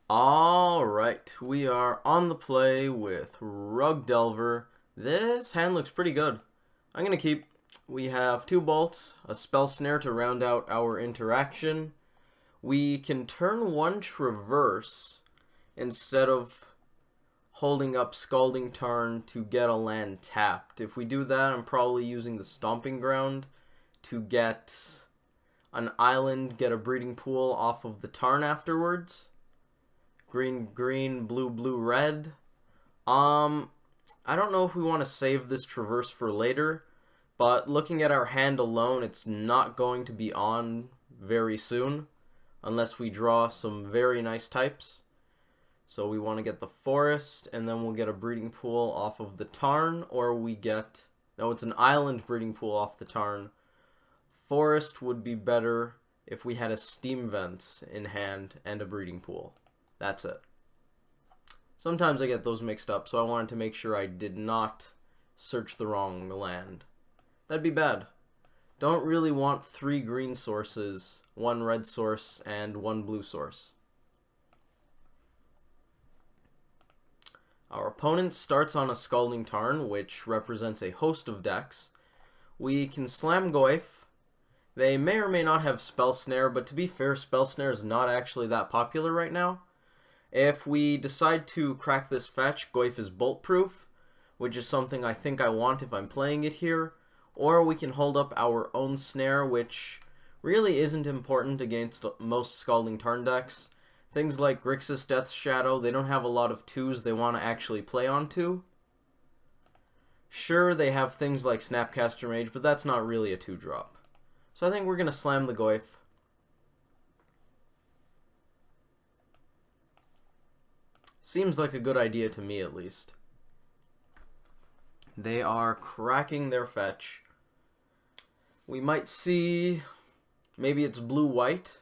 Alright, we are on the play with Rug Delver. This hand looks pretty good. I'm going to keep. We have 2 bolts, a spell snare to round out our interaction. We can turn 1 traverse instead of holding up Scalding Tarn to get a land tapped. If we do that, I'm probably using the Stomping Ground to get an island, get a breeding pool off of the Tarn afterwards. Green, green, blue, blue, red. I don't know if we want to save this traverse for later, but looking at our hand alone, it's not going to be on very soon, unless we draw some very nice types. So we want to get the forest, and then we'll get a breeding pool off of the Tarn, or we get... No, it's an island breeding pool off the Tarn. Forest would be better if we had a steam vents in hand and a breeding pool. That's it. Sometimes I get those mixed up, so I wanted to make sure I did not search the wrong land. That'd be bad. Don't really want 3 green sources, 1 red source, and 1 blue source. Our opponent starts on a Scalding Tarn, which represents a host of decks. We can slam Goyf. They may or may not have Spell Snare, but to be fair, Spell Snare is not actually that popular right now. If we decide to crack this fetch, Goyf is bolt-proof, which is something I think I want if I'm playing it here. Or we can hold up our own snare, which really isn't important against most Scalding Tarn decks. Things like Grixis Death Shadow, they don't have a lot of 2s they want to actually play onto. Sure, they have things like Snapcaster Mage, but that's not really a 2-drop. So I think we're going to slam the Goyf. Seems like a good idea to me, at least. They are cracking their fetch. We might see... Maybe it's blue-white.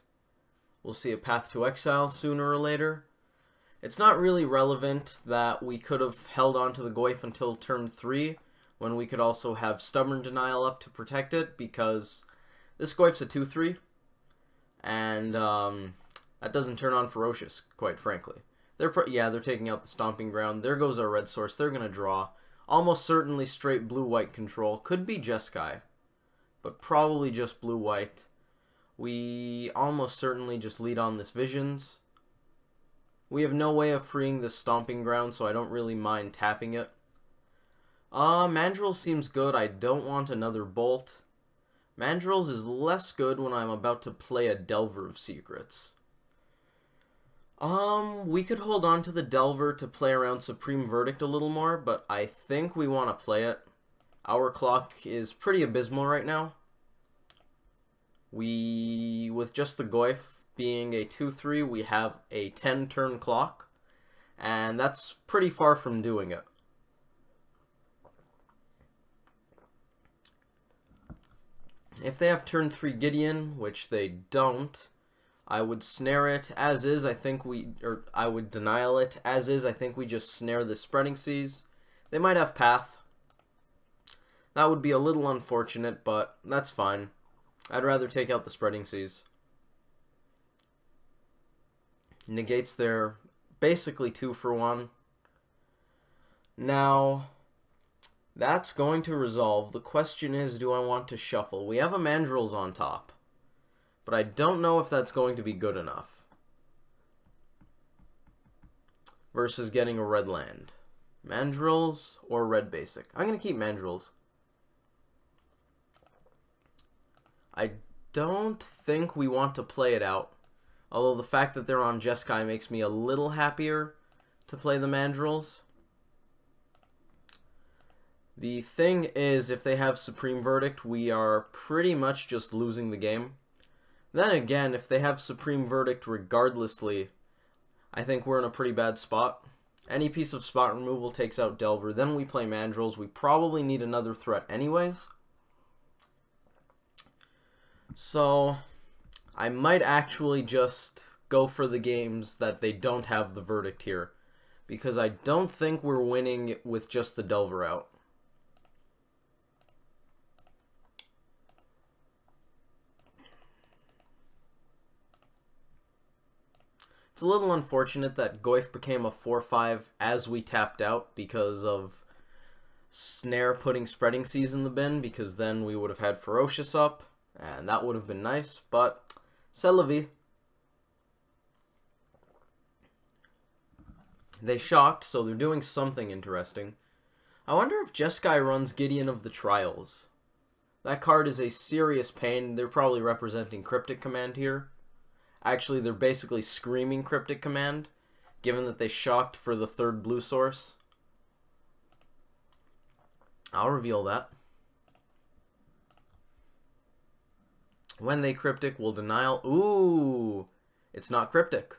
We'll see a Path to Exile sooner or later. It's not really relevant that we could have held on to the Goyf until turn 3, when we could also have Stubborn Denial up to protect it, because this Goyf's a 2-3, and that doesn't turn on Ferocious, quite frankly. They're taking out the Stomping Ground. There goes our red source. They're going to draw. Almost certainly straight blue-white control. Could be Jeskai, but probably just blue-white. We almost certainly just lead on this Visions. We have no way of freeing this Stomping Ground, so I don't really mind tapping it. Mandrills seems good. I don't want another Bolt. Mandrills is less good when I'm about to play a Delver of Secrets. We could hold on to the Delver to play around Supreme Verdict a little more, but I think we want to play it. Our clock is pretty abysmal right now. With just the Goyf being a 2-3, we have a 10-turn clock, and that's pretty far from doing it. If they have turn 3 Gideon, which they don't, I would snare it as is. I would denial it as is. I think we just snare the Spreading Seas. They might have Path. That would be a little unfortunate, but that's fine. I'd rather take out the Spreading Seas. Negates their basically 2-for-1. Now, that's going to resolve. The question is, do I want to shuffle? We have a Mandrills on top, but I don't know if that's going to be good enough versus getting a red land. Mandrills or red basic? I'm going to keep Mandrills. I don't think we want to play it out, although the fact that they're on Jeskai makes me a little happier to play the Mandrills. The thing is, if they have Supreme Verdict, we are pretty much just losing the game. Then again, if they have Supreme Verdict regardlessly, I think we're in a pretty bad spot. Any piece of spot removal takes out Delver, then we play Mandrills. We probably need another threat anyways. So, I might actually just go for the games that they don't have the Verdict here, because I don't think we're winning with just the Delver out. It's a little unfortunate that Goif became a 4-5 as we tapped out because of Snare putting Spreading Seas in the bin, because then we would have had Ferocious up, and that would have been nice, but c'est la vie. They shocked, so they're doing something interesting. I wonder if Jeskai runs Gideon of the Trials. That card is a serious pain. They're probably representing Cryptic Command here. Actually, they're basically screaming Cryptic Command, given that they shocked for the third blue source. I'll reveal that. When they Cryptic, we'll denial. Ooh, it's not Cryptic.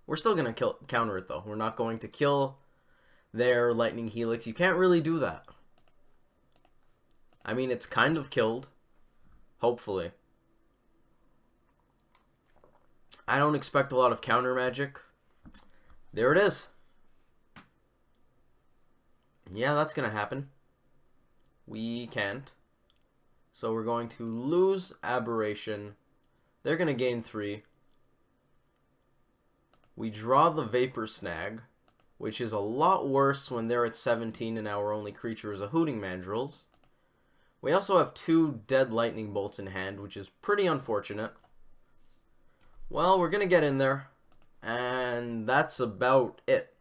We're still going to counter it, though. We're not going to kill their Lightning Helix. You can't really do that. I mean, it's kind of killed. Hopefully. I don't expect a lot of counter magic. There it is. Yeah, that's going to happen. We can't. So we're going to lose Aberration. They're going to gain 3. We draw the Vapor Snag, which is a lot worse when they're at 17 and our only creature is a Hooting Mandrills. We also have 2 dead Lightning Bolts in hand, which is pretty unfortunate. Well, we're going to get in there, and that's about it.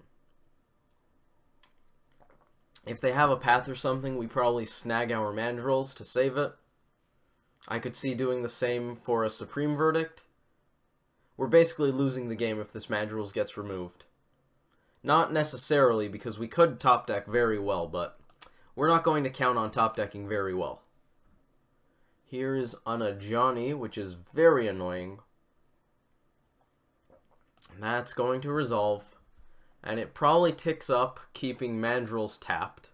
If they have a path or something, we probably snag our Mandrills to save it. I could see doing the same for a Supreme Verdict. We're basically losing the game if this Mandrills gets removed. Not necessarily, because we could top deck very well, but we're not going to count on top decking very well. Here is Anajani, which is very annoying. That's going to resolve. And it probably ticks up, keeping Mandrills tapped.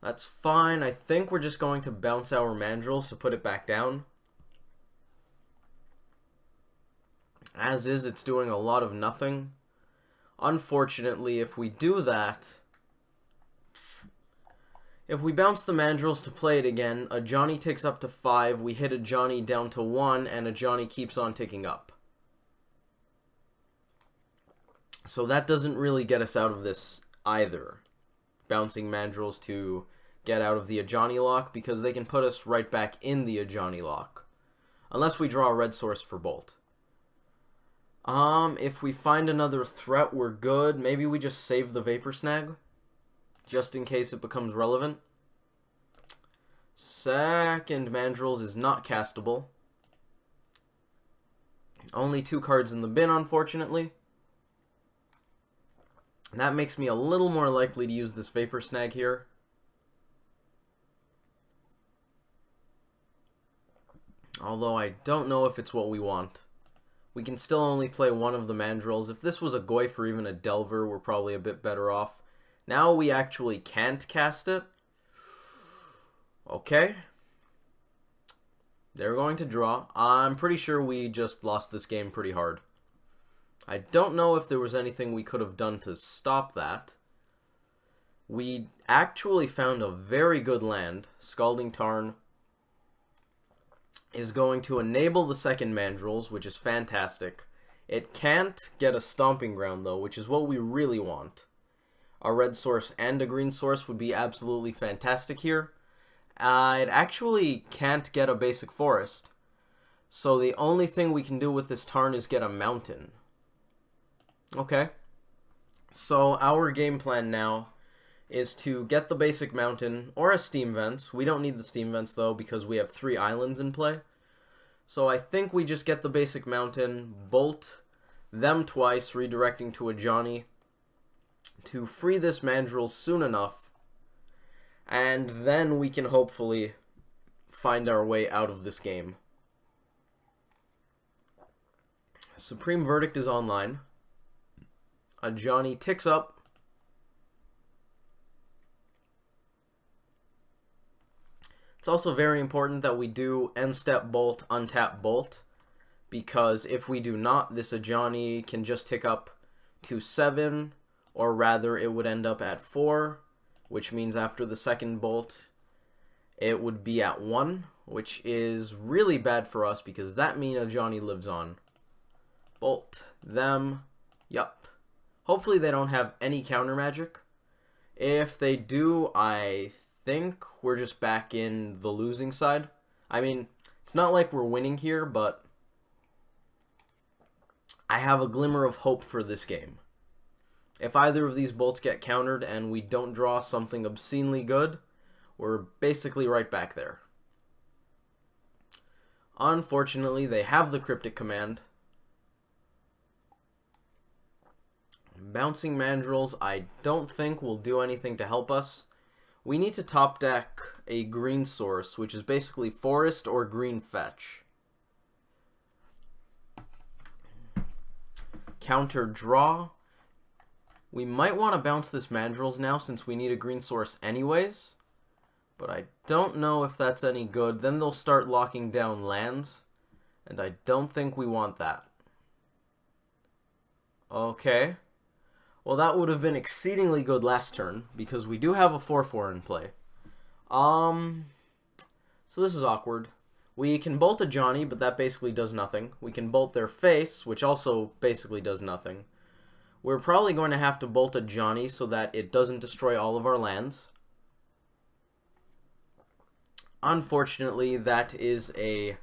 That's fine. I think we're just going to bounce our Mandrills to put it back down. As is, it's doing a lot of nothing. Unfortunately, if we do that, if we bounce the Mandrills to play it again, a Johnny ticks up to 5, we hit a Johnny down to 1, and a Johnny keeps on ticking up. So that doesn't really get us out of this either. Bouncing Mandrills to get out of the Ajani lock, because they can put us right back in the Ajani lock. Unless we draw a red source for Bolt. If we find another threat, we're good. Maybe we just save the Vapor Snag, just in case it becomes relevant. Second Mandrills is not castable. Only 2 cards in the bin, unfortunately. That makes me a little more likely to use this Vapor Snag here. Although I don't know if it's what we want. We can still only play one of the Mandrills. If this was a Goif or even a Delver, we're probably a bit better off. Now we actually can't cast it. Okay. They're going to draw. I'm pretty sure we just lost this game pretty hard. I don't know if there was anything we could have done to stop that. We actually found a very good land. Scalding Tarn is going to enable the second Mandrills, which is fantastic. It can't get a Stomping Ground, though, which is what we really want. A red source and a green source would be absolutely fantastic here. It actually can't get a basic forest. So the only thing we can do with this Tarn is get a mountain. Okay. So our game plan now is to get the basic mountain or a steam vents. We don't need the steam vents though because we have 3 islands in play. So I think we just get the basic mountain, bolt them twice, redirecting to a Johnny to free this Mandrill soon enough, and then we can hopefully find our way out of this game. Supreme Verdict is online. A Johnny ticks up. It's also very important that we do end step bolt, untap bolt, because if we do not, this Ajani can just tick up to 7, or rather it would end up at 4, which means after the second bolt it would be at 1, which is really bad for us because that means Ajani lives on. Bolt them. Yup. Hopefully they don't have any counter magic. If they do, I think we're just back in the losing side. I mean, it's not like we're winning here, but I have a glimmer of hope for this game. If either of these bolts get countered and we don't draw something obscenely good, we're basically right back there. Unfortunately, they have the cryptic command. Bouncing Mandrills, I don't think will do anything to help us. We need to top deck a green source, which is basically forest or green fetch. Counter draw. We might want to bounce this Mandrills now since we need a green source anyways. But I don't know if that's any good. Then they'll start locking down lands. And I don't think we want that. Okay. Well, that would have been exceedingly good last turn, because we do have a 4/4 in play. So this is awkward. We can bolt a Johnny, but that basically does nothing. We can bolt their face, which also basically does nothing. We're probably going to have to bolt a Johnny so that it doesn't destroy all of our lands. Unfortunately, that is it's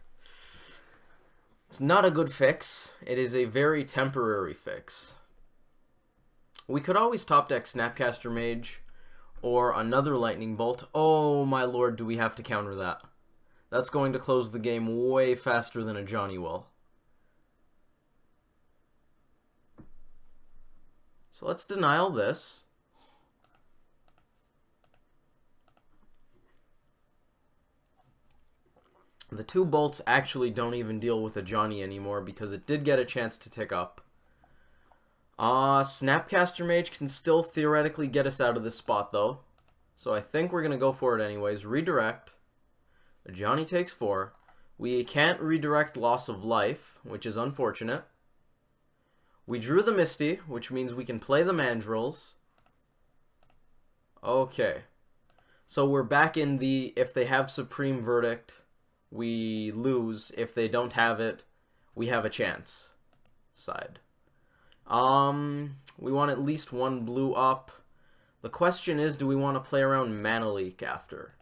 not a good fix. It is a very temporary fix. We could always top deck Snapcaster Mage or another Lightning Bolt. Oh my lord, do we have to counter that? That's going to close the game way faster than a Johnny will. So let's denial this. The two bolts actually don't even deal with a Johnny anymore because it did get a chance to tick up. Snapcaster Mage can still theoretically get us out of this spot though. So I think we're going to go for it anyways. Redirect. The Johnny takes 4. We can't redirect Loss of Life, which is unfortunate. We drew the Misty, which means we can play the Mandrills. Okay. So we're back in the if they have Supreme Verdict, we lose. If they don't have it, we have a chance side. We want at least one blue up. The question is, do we want to play around Mana Leak after?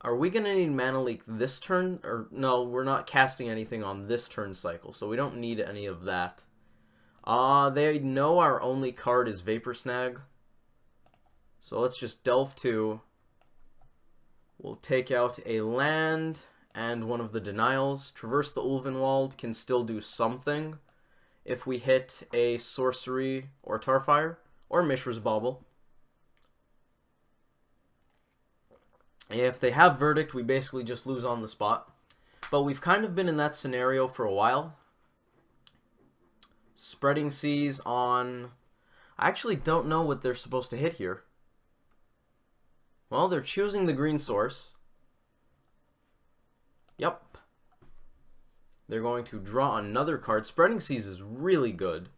Are we going to need Mana Leak this turn? Or no, we're not casting anything on this turn cycle, so we don't need any of that. They know our only card is Vapor Snag. So let's just delve 2. We'll take out a land and one of the denials. Traverse the Ulvenwald can still do something if we hit a sorcery or Tarfire or Mishra's Bauble. If they have Verdict, we basically just lose on the spot. But we've kind of been in that scenario for a while. Spreading Seas on... I actually don't know what they're supposed to hit here. Well, they're choosing the green source. Yep. They're going to draw another card. Spreading Seas is really good.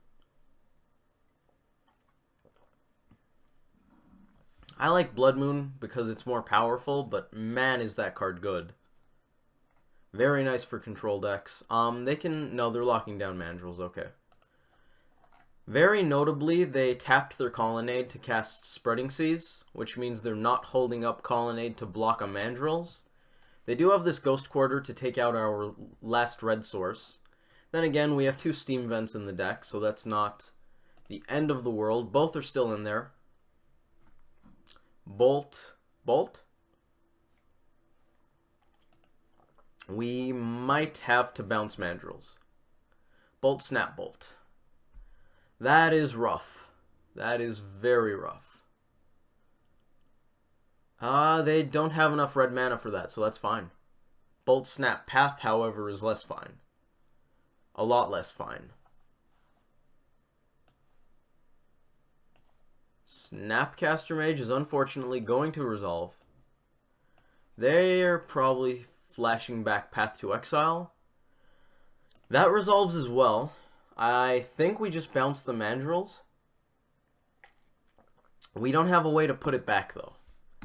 I like Blood Moon because it's more powerful, but man is that card good. Very nice for control decks. They can... No, they're locking down Mandrills. Okay. Very notably, they tapped their Colonnade to cast Spreading Seas, which means they're not holding up Colonnade to block a Mandrills. They do have this Ghost Quarter to take out our last red source. Then again, we have 2 Steam Vents in the deck, so that's not the end of the world. Both are still in there. Bolt. Bolt? We might have to bounce Mandrills. Bolt, Snap, Bolt. That is rough. That is very rough. They don't have enough red mana for that, so that's fine. Bolt, Snap, Path, however, is less fine. A lot less fine. Snapcaster Mage is unfortunately going to resolve. They're probably flashing back Path to Exile. That resolves as well. I think we just bounce the Mandrills. We don't have a way to put it back, though.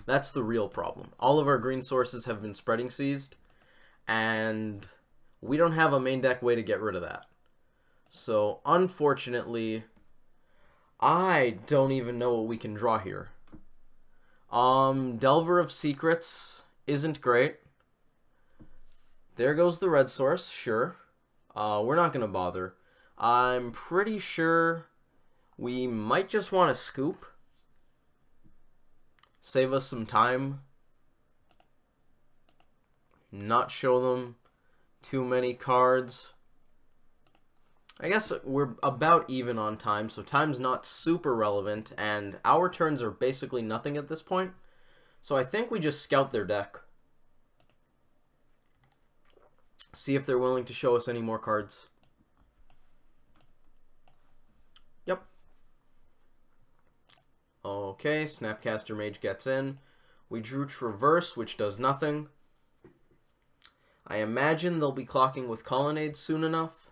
That's the real problem. All of our green sources have been Spreading Seized, and we don't have a main deck way to get rid of that. So, unfortunately, I don't even know what we can draw here. Delver of Secrets isn't great. There goes the red source, sure. We're not going to bother. I'm pretty sure we might just want to scoop. Save us some time. Not show them too many cards. I guess we're about even on time, so time's not super relevant, and our turns are basically nothing at this point. So I think we just scout their deck. See if they're willing to show us any more cards. Yep. Okay, Snapcaster Mage gets in. We drew Traverse, which does nothing. I imagine they'll be clocking with Colonnade soon enough.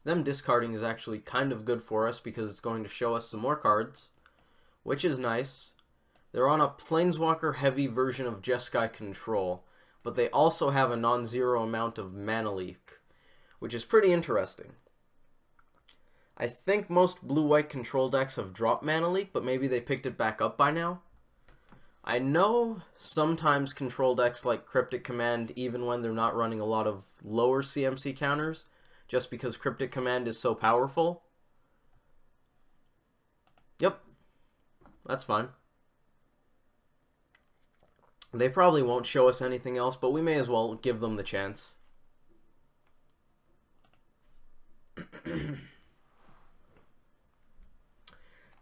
Them discarding is actually kind of good for us because it's going to show us some more cards, which is nice. They're on a Planeswalker-heavy version of Jeskai Control, but they also have a non-zero amount of mana leak, which is pretty interesting. I think most blue-white control decks have dropped mana leak, but maybe they picked it back up by now. I know sometimes control decks like Cryptic Command, even when they're not running a lot of lower CMC counters, just because Cryptic Command is so powerful. Yep, that's fine. They probably won't show us anything else, but we may as well give them the chance.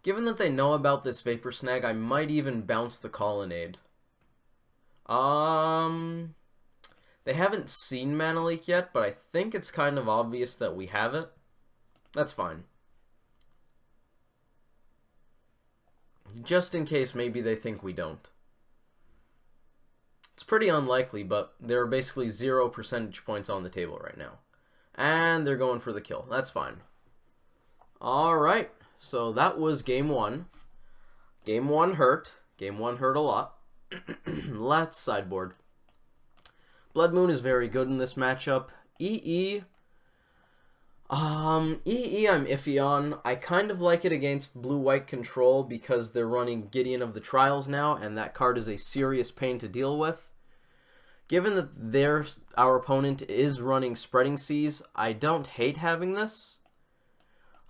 Given that they know about this Vapor Snag, I might even bounce the Colonnade. They haven't seen Mana Leak yet, but I think it's kind of obvious that we have it. That's fine. Just in case maybe they think we don't. It's pretty unlikely, but there are basically 0 percentage points on the table right now. And they're going for the kill. That's fine. Alright, so that was game 1. Game 1 hurt. Game 1 hurt a lot. Let's sideboard. Blood Moon is very good in this matchup. EE I'm iffy on. I kind of like it against blue-white control because they're running Gideon of the Trials now, and that card is a serious pain to deal with. Given that our opponent is running Spreading Seas, I don't hate having this.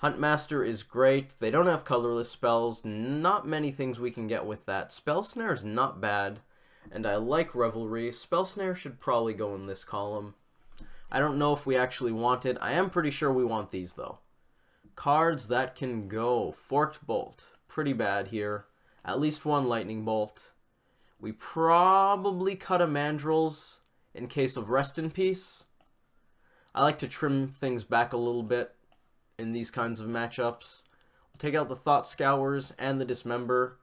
Huntmaster is great. They don't have colorless spells. Not many things we can get with that. Spell Snare is not bad, and I like Revelry. Spell Snare should probably go in this column. I don't know if we actually want it. I am pretty sure we want these, though. Cards that can go. Forked Bolt. Pretty bad here. At least one Lightning Bolt. We probably cut a Mandrills in case of Rest in Peace. I like to trim things back a little bit in these kinds of matchups. We'll take out the Thought Scours and the Dismember.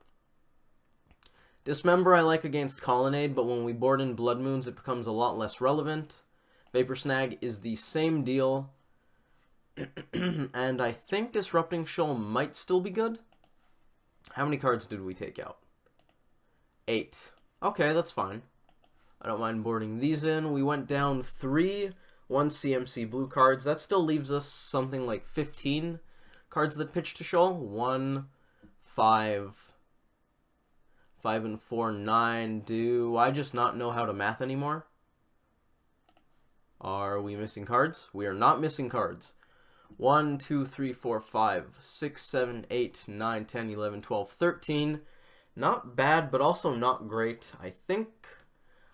Dismember I like against Colonnade, but when we board in Blood Moons it becomes a lot less relevant. Vapor Snag is the same deal. And I think Disrupting Shoal might still be good. How many cards did we take out? 8. Okay, that's fine. I don't mind boarding these in. We went down 3 1 CMC blue cards. That still leaves us something like 15 cards that pitch to Shoal. 1, 5, 5 and 4, 9. Do I just not know how to math anymore? Are we missing cards? We are not missing cards. 1, 2, 3, 4, 5, 6, 7, 8, 9, 10, 11, 12, 13. Not bad, but also not great. I think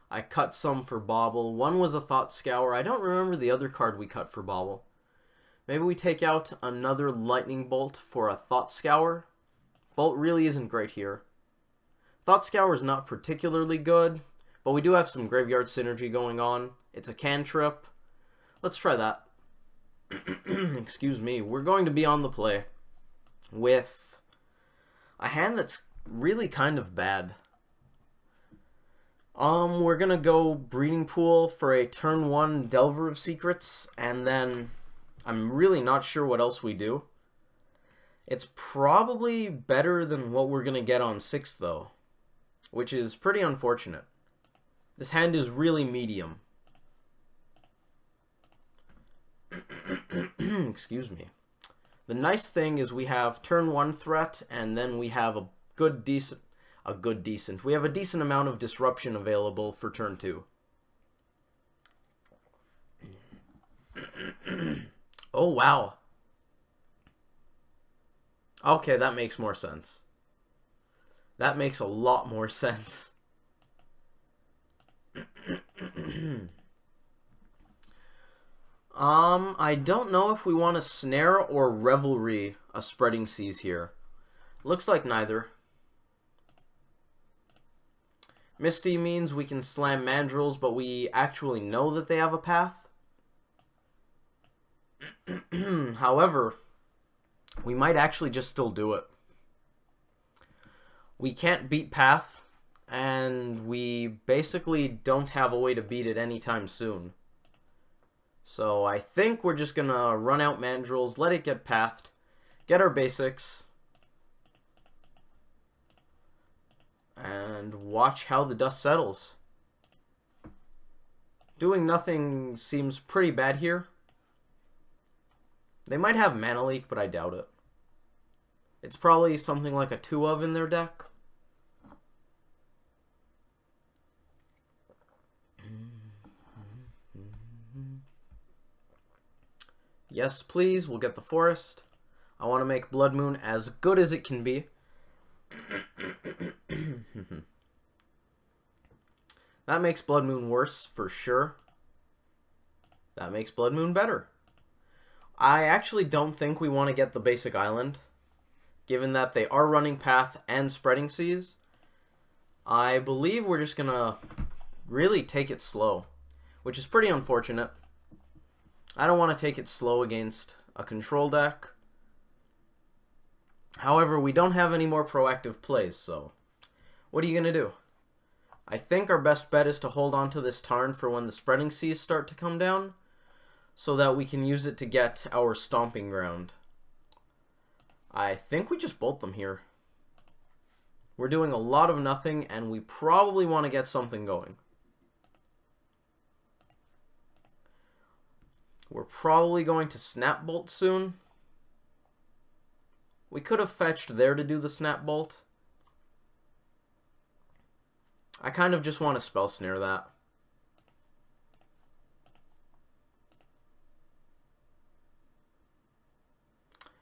I cut some for Bauble. One was a Thought Scour. I don't remember the other card we cut for Bauble. Maybe we take out another Lightning Bolt for a Thought Scour. Bolt really isn't great here. Thought Scour is not particularly good, but we do have some Graveyard Synergy going on. It's a cantrip. Let's try that. Excuse me. We're going to be on the play with a hand that's really kind of bad. We're gonna go Breeding Pool for a turn 1 Delver of Secrets, and then I'm really not sure what else we do. It's probably better than what we're gonna get on 6, though, which is pretty unfortunate. This hand is really medium. Excuse me. The nice thing is we have turn 1 threat, and then we have a decent amount of disruption available for turn 2. Oh, wow. Okay, that makes more sense. That makes a lot more sense. I don't know if we want to snare or revelry a spreading seas here. Looks like neither. Misty means we can slam mandrills, but we actually know that they have a path. However, we might actually just still do it. We can't beat path, and we basically don't have a way to beat it anytime soon. So I think we're just gonna run out mandrills, let it get pathed, get our basics, and watch how the dust settles. Doing nothing seems pretty bad here. They might have mana leak, but I doubt it. It's probably something like a 2-of in their deck. Yes, please, we'll get the forest. I want to make Blood Moon as good as it can be. That makes Blood Moon worse, for sure. That makes Blood Moon better. I actually don't think we want to get the basic island, given that they are running path and spreading seas. I believe we're just going to really take it slow, which is pretty unfortunate. I don't want to take it slow against a control deck. However, we don't have any more proactive plays, so what are you going to do? I think our best bet is to hold on to this Tarn for when the spreading seas start to come down, so that we can use it to get our stomping ground. I think we just bolt them here. We're doing a lot of nothing, and we probably want to get something going. We're probably going to snap bolt soon. We could have fetched there to do the snap bolt. I kind of just want to spell snare that.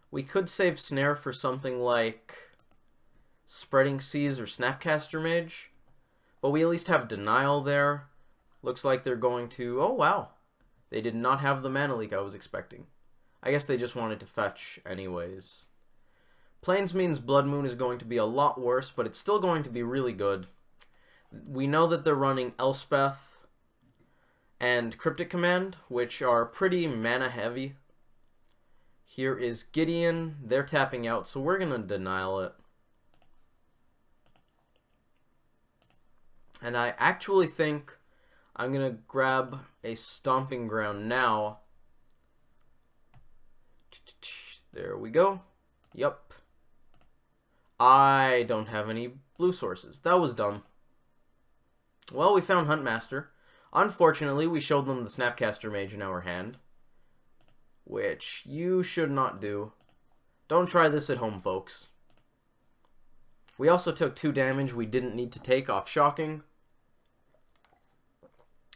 We could save snare for something like spreading seas or snapcaster mage, but we at least have denial there. Looks like they're going to... Oh, wow. They did not have the mana leak I was expecting. I guess they just wanted to fetch anyways. Plains means Blood Moon is going to be a lot worse, but it's still going to be really good. We know that they're running Elspeth and Cryptic Command, which are pretty mana heavy. Here is Gideon. They're tapping out, so we're going to denial it. And I actually think I'm going to grab a Stomping Ground now. There we go. Yup. I don't have any blue sources. That was dumb. Well, we found Huntmaster. Unfortunately, we showed them the Snapcaster Mage in our hand, which you should not do. Don't try this at home, folks. We also took 2 damage we didn't need to take off Shocking,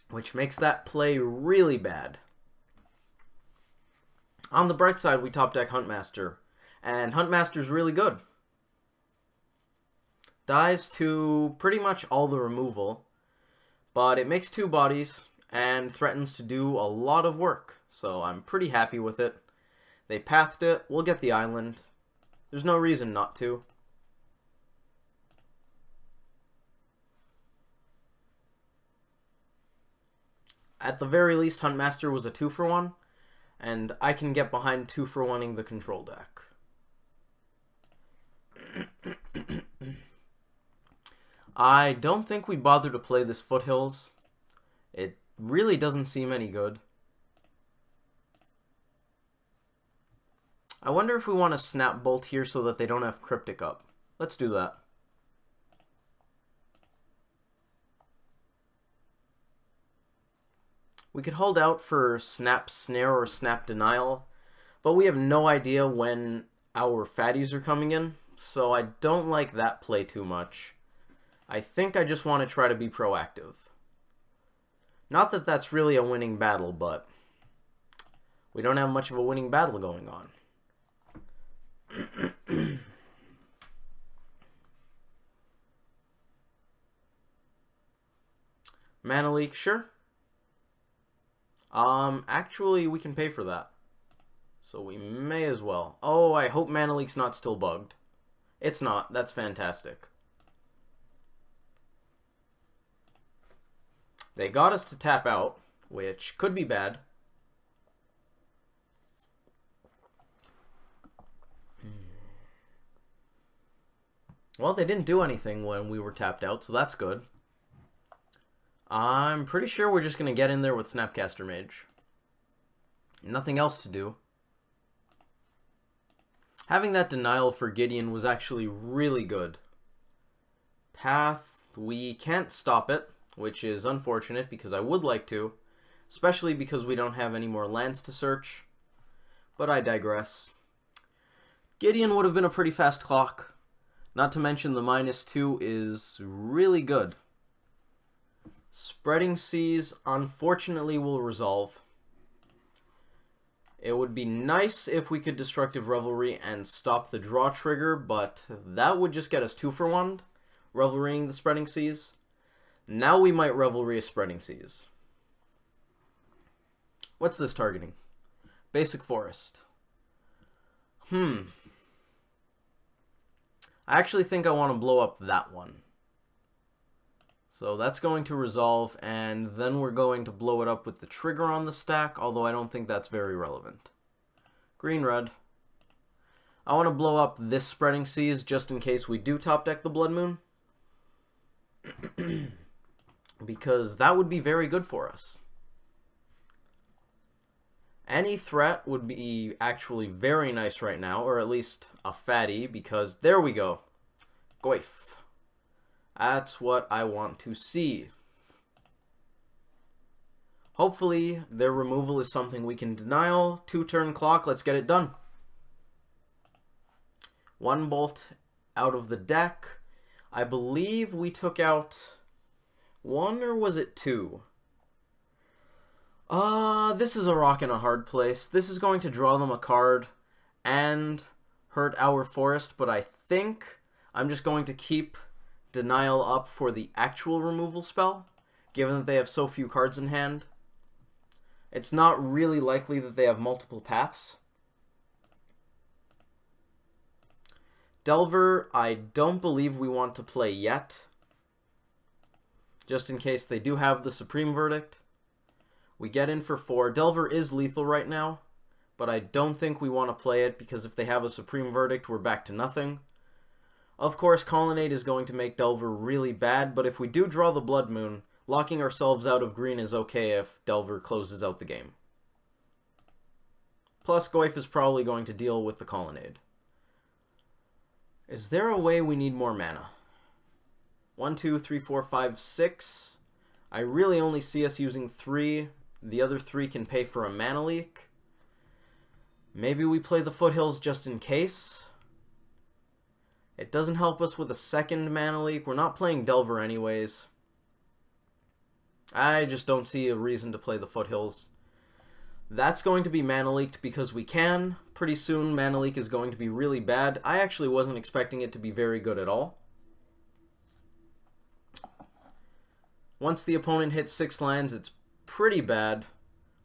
which makes that play really bad. On the bright side, we top deck Huntmaster, and Huntmaster's really good. Dies to pretty much all the removal, but it makes 2 bodies and threatens to do a lot of work, so I'm pretty happy with it. They pathed it, we'll get the island. There's no reason not to. At the very least, Huntmaster was a 2-for-1, and I can get behind 2-for-1ing the control deck. I don't think we bother to play this Foothills. It really doesn't seem any good. I wonder if we want to snap bolt here so that they don't have Cryptic up. Let's do that. We could hold out for Snap Snare or Snap Denial, but we have no idea when our fatties are coming in, so I don't like that play too much. I think I just want to try to be proactive. Not that that's really a winning battle, but we don't have much of a winning battle going on. Mana leak, sure. Actually, we can pay for that. So we may as well. Oh, I hope Mana Leak's not still bugged. It's not. That's fantastic. They got us to tap out, which could be bad. Well, they didn't do anything when we were tapped out, so that's good. I'm pretty sure we're just going to get in there with Snapcaster Mage. Nothing else to do. Having that denial for Gideon was actually really good. Path, we can't stop it, which is unfortunate because I would like to, especially because we don't have any more lands to search. But I digress. Gideon would have been a pretty fast clock. Not to mention the -2 is really good. Spreading Seas, unfortunately, will resolve. It would be nice if we could Destructive Revelry and stop the draw trigger, but that would just get us 2 for 1, Revelrying the Spreading Seas. Now we might Revelry a Spreading Seas. What's this targeting? Basic Forest. I actually think I want to blow up that one. So that's going to resolve, and then we're going to blow it up with the trigger on the stack, although I don't think that's very relevant. Green-red. I want to blow up this Spreading Seas just in case we do top deck the Blood Moon. Because that would be very good for us. Any threat would be actually very nice right now, or at least a fatty, because there we go. Goif. That's what I want to see. Hopefully, their removal is something we can denial. 2-turn clock, let's get it done. 1 bolt out of the deck. I believe we took out 1, or was it 2? This is a rock and a hard place. This is going to draw them a card and hurt our forest, but I think I'm just going to keep Denial up for the actual removal spell, given that they have so few cards in hand. It's not really likely that they have multiple paths. Delver, I don't believe we want to play yet, just in case they do have the Supreme Verdict. We get in for 4. Delver is lethal right now, but I don't think we want to play it because if they have a Supreme Verdict, we're back to nothing. Of course, Colonnade is going to make Delver really bad, but if we do draw the Blood Moon, locking ourselves out of green is okay if Delver closes out the game. Plus, Goif is probably going to deal with the Colonnade. Is there a way we need more mana? 1, 2, 3, 4, 5, 6. I really only see us using 3. The other 3 can pay for a mana leak. Maybe we play the Foothills just in case. It doesn't help us with a second mana leak. We're not playing Delver anyways. I just don't see a reason to play the Foothills. That's going to be mana leaked because we can. Pretty soon mana leak is going to be really bad. I actually wasn't expecting it to be very good at all. Once the opponent hits 6 lands, it's pretty bad.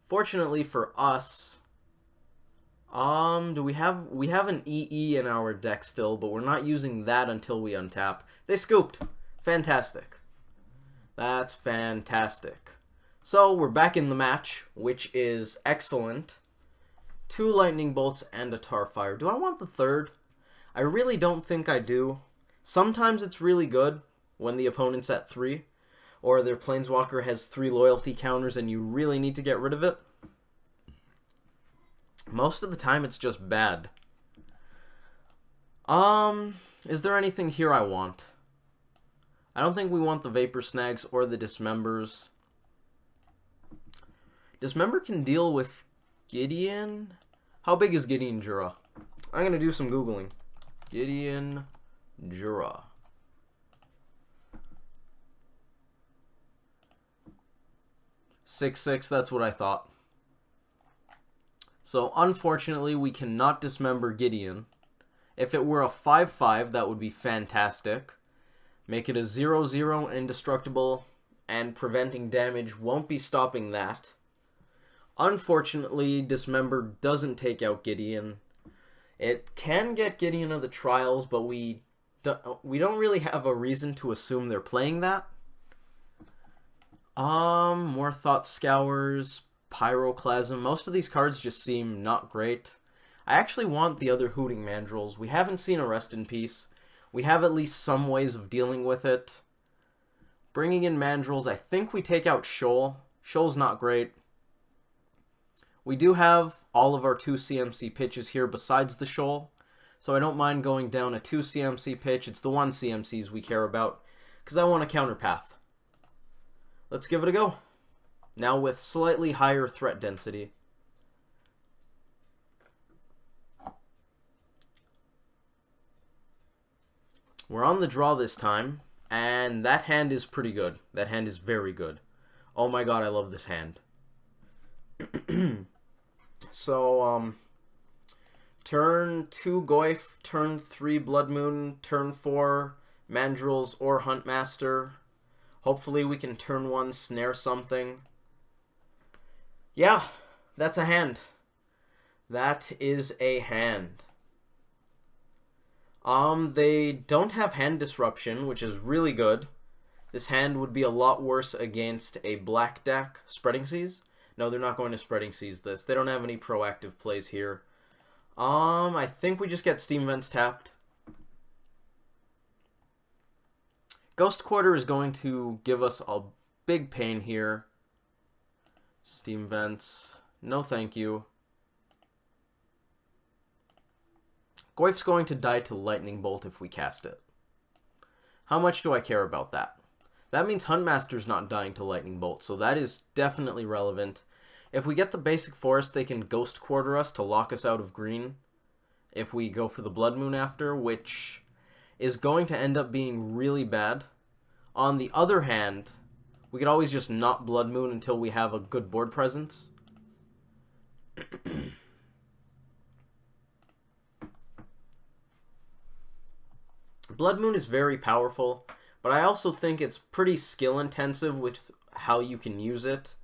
Fortunately for us, we have an EE in our deck still, but we're not using that until we untap. They scooped. Fantastic. That's fantastic. So we're back in the match, which is excellent. 2 lightning bolts and a Tarfire. Do I want the 3rd? I really don't think I do. Sometimes it's really good when the opponent's at 3, or their Planeswalker has 3 loyalty counters and you really need to get rid of it. Most of the time it's just bad. Is there anything here I want? I don't think we want the Vapor Snags or the Dismembers. Dismember can deal with Gideon. How big is Gideon Jura? I'm going to do some Googling. Gideon Jura. Six, that's what I thought. So, unfortunately, we cannot dismember Gideon. If it were a 5/5, that would be fantastic. Make it a 0/0 indestructible, and preventing damage won't be stopping that. Unfortunately, Dismember doesn't take out Gideon. It can get Gideon of the trials, but we don't really have a reason to assume they're playing that. More Thought Scours, Pyroclasm. Most of these cards just seem not great. I actually want the other Hooting Mandrills. We haven't seen a Rest in Peace. We have at least some ways of dealing with it. Bringing in Mandrills, I think we take out Shoal. Shoal's not great. We do have all of our 2 CMC pitches here besides the Shoal, so I don't mind going down a 2 CMC pitch. It's the 1 CMCs we care about, because I want a counterpath. Let's give it a go. Now with slightly higher threat density. We're on the draw this time, and that hand is pretty good. That hand is very good. Oh my god, I love this hand. So, turn 2 Goyf, turn 3 Blood Moon, turn 4 Mandrills or Huntmaster. Hopefully we can turn 1 snare something. Yeah, that's a hand. That is a hand. They don't have hand disruption, which is really good. This hand would be a lot worse against a black deck. Spreading Seas? No, they're not going to Spreading Seas this. They don't have any proactive plays here. I think we just get Steam Vents tapped. Ghost Quarter is going to give us a big pain here. Steam Vents. No thank you. Goyf's going to die to Lightning Bolt if we cast it. How much do I care about that? That means Huntmaster's not dying to Lightning Bolt, so that is definitely relevant. If we get the basic forest, they can Ghost Quarter us to lock us out of green. If we go for the Blood Moon after, which is going to end up being really bad. On the other hand, we could always just not Blood Moon until we have a good board presence. Blood Moon is very powerful, but I also think it's pretty skill intensive with how you can use it.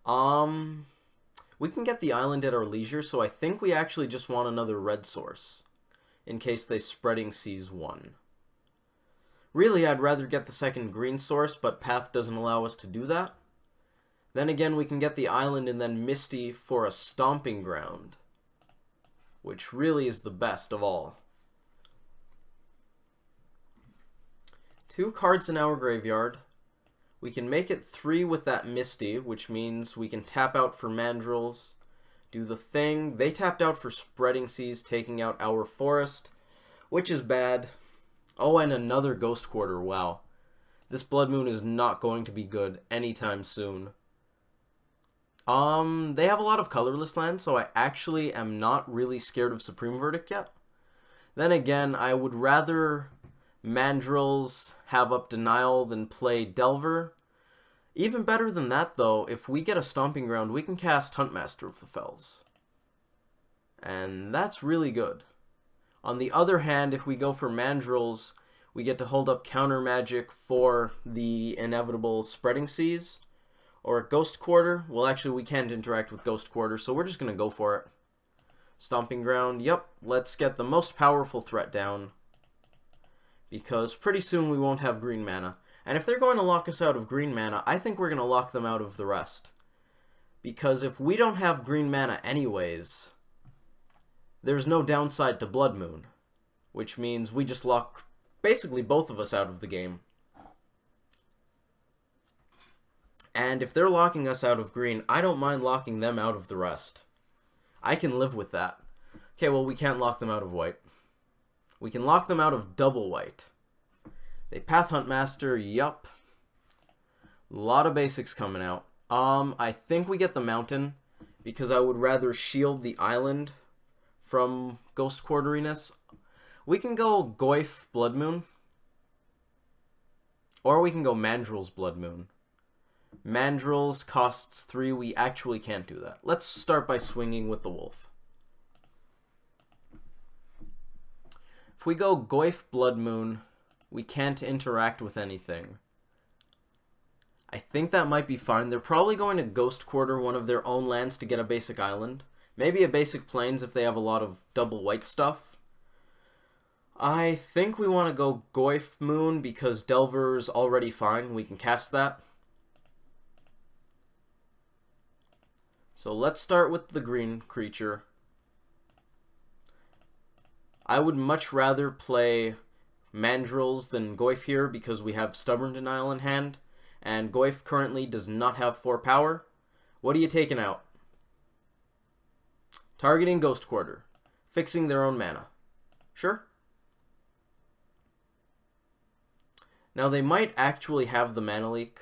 We can get the island at our leisure, so I think we actually just want another red source in case they Spreading Seas 1. Really, I'd rather get the second green source, but Path doesn't allow us to do that. Then again, we can get the island and then Misty for a Stomping Ground, which really is the best of all. 2 cards in our graveyard. We can make it 3 with that Misty, which means we can tap out for Mandrills, do the thing. They tapped out for Spreading Seas, taking out our forest, which is bad. Oh, and another Ghost Quarter, wow. This Blood Moon is not going to be good anytime soon. They have a lot of colorless lands, so I actually am not really scared of Supreme Verdict yet. Then again, I would rather Mandrills have up Denial than play Delver. Even better than that, though, if we get a Stomping Ground, we can cast Huntmaster of the Fells. And that's really good. On the other hand, if we go for Mandrills, we get to hold up Counter Magic for the inevitable Spreading Seas. Or Ghost Quarter. Well, actually, we can't interact with Ghost Quarter, so we're just going to go for it. Stomping Ground, yep. Let's get the most powerful threat down, because pretty soon we won't have green mana. And if they're going to lock us out of green mana, I think we're going to lock them out of the rest. Because if we don't have green mana anyways, there's no downside to Blood Moon, which means we just lock basically both of us out of the game. And if they're locking us out of green, I don't mind locking them out of the rest. I can live with that. Okay, well, we can't lock them out of white. We can lock them out of double white. They Path Hunt Master, yup. A lot of basics coming out. I think we get the mountain because I would rather shield the island from ghost quarteriness. We can go Goyf Blood Moon. Or we can go Mandrill's Blood Moon. Mandrill's costs 3. We actually can't do that. Let's start by swinging with the wolf. If we go Goyf Blood Moon, we can't interact with anything. I think that might be fine. They're probably going to Ghost Quarter one of their own lands to get a basic island. Maybe a basic plains if they have a lot of double white stuff. I think we want to go Goyf Moon because Delver's already fine. We can cast that. So let's start with the green creature. I would much rather play Mandrills than Goyf here because we have Stubborn Denial in hand. And Goyf currently does not have 4 power. What are you taking out? Targeting Ghost Quarter. Fixing their own mana. Sure. Now they might actually have the mana leak,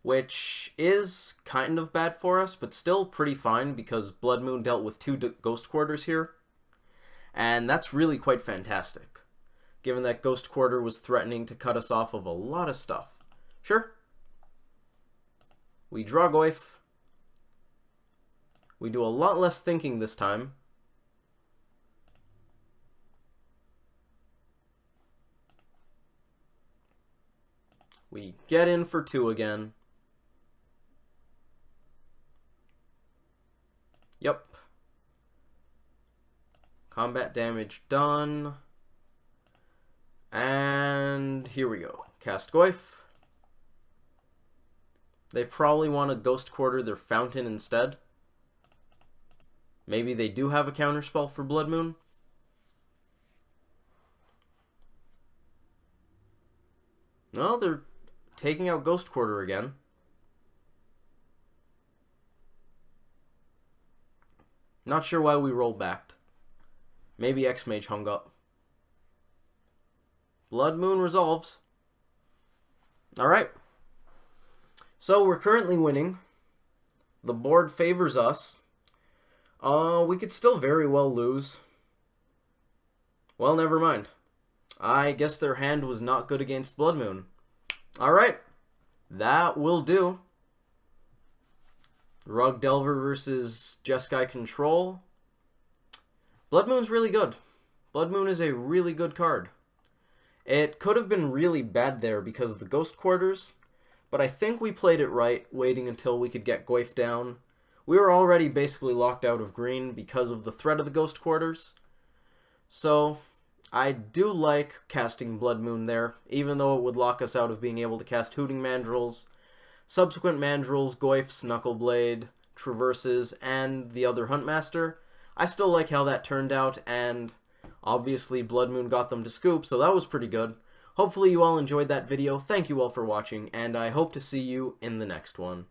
which is kind of bad for us, but still pretty fine because Blood Moon dealt with 2 Ghost Quarters here. And that's really quite fantastic, given that Ghost Quarter was threatening to cut us off of a lot of stuff. Sure. We draw Goyf. We do a lot less thinking this time. We get in for 2 again. Yep. Combat damage done. And here we go. Cast Goyf. They probably want to Ghost Quarter their Fountain instead. Maybe they do have a counterspell for Blood Moon. No, they're taking out Ghost Quarter again. Not sure why we rolled back. Maybe Xmage hung up. Blood Moon resolves. Alright. So we're currently winning. The board favors us. We could still very well lose. Well, never mind. I guess their hand was not good against Blood Moon. Alright. That will do. Rug Delver versus Jeskai Control. Blood Moon's really good. Blood Moon is a really good card. It could have been really bad there because of the Ghost Quarters, but I think we played it right, waiting until we could get Goyf down. We were already basically locked out of green because of the threat of the Ghost Quarters. So, I do like casting Blood Moon there, even though it would lock us out of being able to cast Hooting Mandrills, subsequent Mandrills, Goyfs, Knuckleblade, Traverses, and the other Huntmaster. I still like how that turned out, and obviously Blood Moon got them to scoop, so that was pretty good. Hopefully you all enjoyed that video. Thank you all for watching, and I hope to see you in the next one.